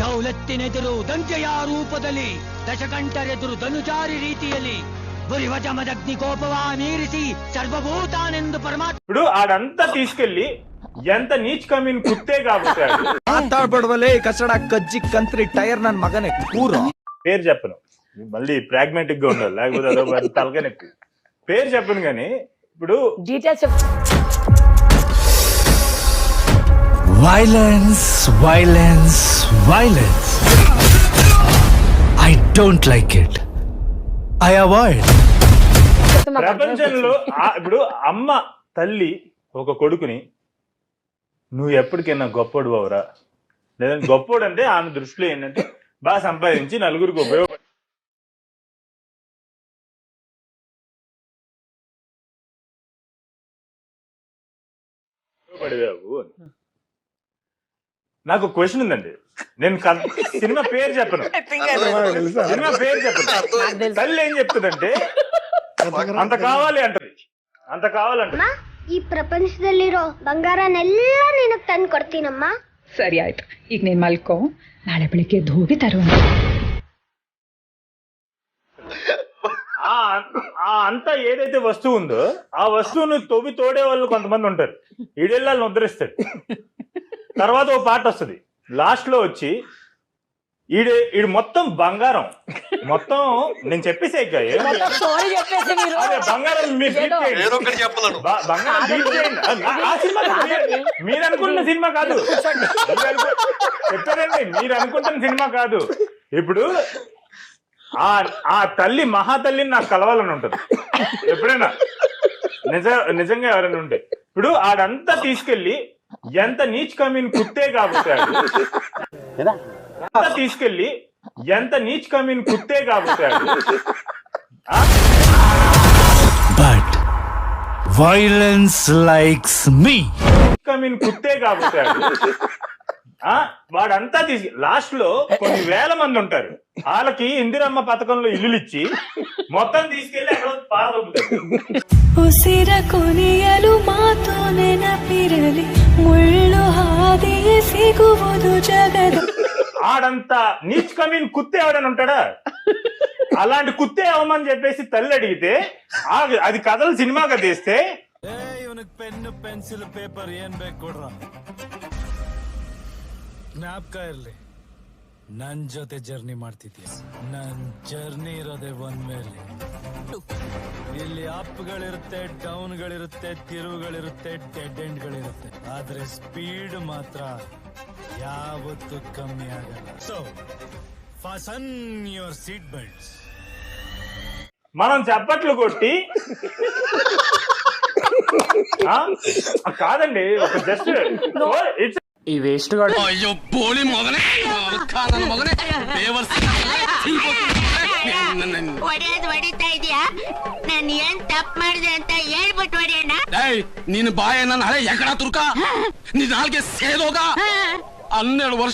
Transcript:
ದೌಲತ್ತಿನೆದುರು ದಂಗೆಯ ರೂಪದಲ್ಲಿ ದಶಕಂಠರೆದುರು ಧನುಜಾರಿ ರೀತಿಯಲ್ಲಿ బురివజమదగ్ని కోపవా మీరిసి సర్వభూతానెందు పరమాత్మ. ఇప్పుడు ఆడంతా తీసుకెళ్లి ఎంత నీచ్ కమీన్ కుత్తే కాబట్టి ಮಾತಾಡ್ಬೇಡವಲೇ ಕಸಡ ಕಜ್ಜಿ ಕಂತ್ರಿ ಟೈರ್ ನನ್ ಮಗನೇ ಕೂರ. పేరు చెప్పను, మళ్ళీ ప్రాగ్మాటిక్ గా ఉండాలి, లేకపోతే అదో తలగా నొప్పి. పేరు చెప్పను కానీ ఇప్పుడు details Violence, violence, violence. I don't like it. I avoid. ప్రపంచంలో ఇప్పుడు అమ్మ తల్లి ఒక కొడుకుని నువ్వు ఎప్పటికైనా గొప్పోడు బావురా, లేదంటే గొప్పోడు అంటే ఆమె దృష్టిలో ఏంటంటే బాగా సంపాదించి నలుగురికి ఉపయోగపడేవావు. నాకు క్వశ్చన్ ఉందండి, నేను సినిమా పేరు చెప్పను, సినిమా పేరు చెప్పను. తల్లి ఏం చెప్తుందంటే అంత కావాలి అంటది, అంత కావాలంటది. ಈ ಪ್ರಪಂಚದಲ್ಲಿರೋ ಬಂಗಾರನೆಲ್ಲ ನಿನಗ್ ತಂದು ಕೊಡ್ತೀನಮ್ಮ. ಸರಿ ಆಯ್ತು, ಈಗ ನೀನ್ ಮಲ್ಕೋ, ನಾಳೆ ಬೆಳಿಗ್ಗೆ ಎದ್ದು ಹೋಗಿ ತರುವಂತ. అంతా ఏదైతే వస్తువు ఉందో ఆ వస్తువును తవ్వి తోడే వాళ్ళు కొంతమంది ఉంటారు. ఈడెళ్ళాలని ఉద్ధరిస్తాడు. తర్వాత ఓ పాట వస్తుంది, లాస్ట్ లో వచ్చి ఈడు మొత్తం బంగారం మొత్తం నేను చెప్పేసే బంగారం మీరు అనుకుంటున్న సినిమా కాదు, చెప్పారండి మీరు అనుకుంటున్న సినిమా కాదు. ఇప్పుడు ఆ తల్లి మహాతల్లిని నాకు కలవాలని ఉంటుంది ఎప్పుడైనా, నిజంగా ఎవరైనా ఉంటే. ఇప్పుడు ఆడంతా తీసుకెళ్లి ఎంత నీచ్ కమీన్ కుత్తే కాబట్టి తీసుకెళ్లి ఎంత నీచ్ కమీన్ కుత్తే కాబట్టి But violence likes me. కమీన్ కుత్తే కాబట్టి వాడంతా లాస్ట్ లో కొన్ని వేల మంది ఉంటారు, వాళ్ళకి ఇందిరమ్మ పథకంలో ఇల్లులు ఇచ్చి మొత్తం తీసుకెళ్లి అక్కడ పారదొబ్బుతారు. ಉಸಿರ ಕೊನೆಯಲು ಮಾತು ನೆನಪಿರಲಿ, ಮುಳ್ಳು ಹಾದಿಯೇ ಸಿಗುವುದು ಜಗದ. ఆడంతా నీచ్ కమీన్ కుత్తే ఎవడని ఉంటాడా? అలాంటి కుత్తే అవమని చెప్పేసి తల్లి అడిగితే అది కథలు సినిమాగా తీస్తే పెన్ను పెన్సిల్ పేపర్ ఏం ಬೇಕು ಕೊಡ್ರಾ, ಜ್ಞಾಪಕ ಇರ್ಲಿ ನನ್ ಜೊತೆ ಜರ್ನಿ ಮಾಡ್ತಿದ್ಯಾ. ನನ್ ಜರ್ನಿ ಇರೋದೇ ಒಂದ್ ಮೇಲೆ. ಇಲ್ಲಿ ಅಪ್ಗಳಿರುತ್ತೆ, ಡೌನ್ಗಳಿರುತ್ತೆ, ತಿರುವುಗಳಿರುತ್ತೆ, ಡೆಡ್ ಎಂಡ್ಗಳಿರುತ್ತೆ, ಆದ್ರೆ ಸ್ಪೀಡ್ ಮಾತ್ರ ಯಾವತ್ತೂ ಕಮ್ಮಿ ಆಗಲ್ಲ. So fasten your seat belts. మనం చప్పట్లు కొట్టి కాదండి, ఒక జస్ట్ ఇట్స్ ఈ వేస్ట్ అయ్యో పోలి మొగనే మొగనే ಹೊಡಿತಾ ಇದೆಯಾ? ನಾನು ಏನ್ ತಪ್ಪು ಮಾಡಿದೆ ಅಂತ ಹೇಳ್ಬಿಟ್ಟು ಹೊಡೆಯೋಣ. ನೀನು ಬಾಯ ನನ್ನ ಹಳೆ ಎಕಡ ತುರ್ಕ, ನೀ ನಾಲ್ಗೆ ಸೇದೋಗ 12 ವರ್ಷ